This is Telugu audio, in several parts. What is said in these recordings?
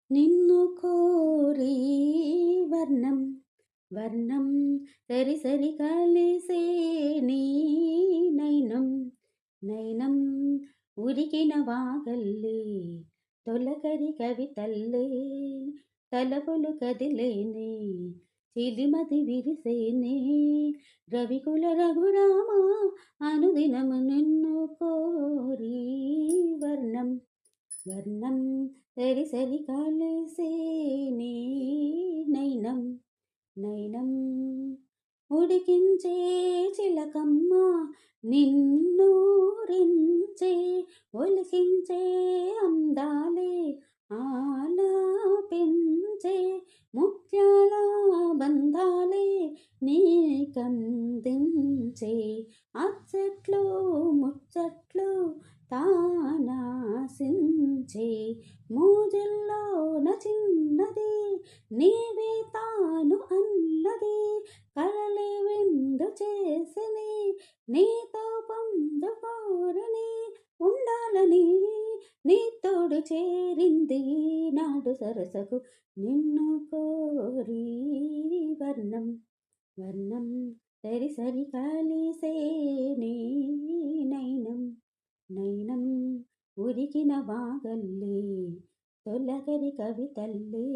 నిన్ను కోరి వర్ణం వర్ణం సరి సరి కలిసే నీ నైనం నైనం ఉరికిన వాగల్లే తొలకరి కవితల్లే తలపులు కదిలేనే చిలిమతి విరిసేనే రవికుల రఘురామ అనుదినము నిన్ను కోరి వర్ణం వర్ణం సరి సరి కలిసే నీ నైనం నైనం ఉడికించే చిలకమ్మ నిన్నూరించే ఒలికించే అందాలే ఆలాపించే ముత్యాల బంధాలే నీకందించే అచ్చట్లు ముచ్చట్లు తానాసించే మోజుల్లోన చిన్నది నీవే తాను అన్నది కలలే విందు చేసిని నీతో పొందుకోరని ఉండాలని నీ తోడు చేరింది నాడు సరసకు నిన్ను కోరి వర్ణం వర్ణం సరి సరి కలిసే నీ నైనం నైనం ఉరికిన వాగల్లే తొలగరి కవితల్లే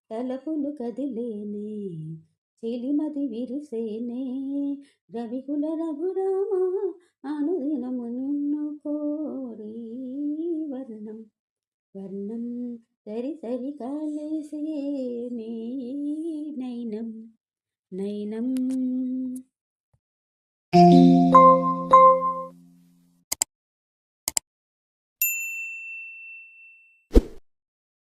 తలపులు కదిలేనే చిలిమది విరిసేనే రవికుల రఘురామ అనుదినము నిన్ను కోరి వర్ణం వర్ణం సరి సరి కలిసే నీ నైనం నైనం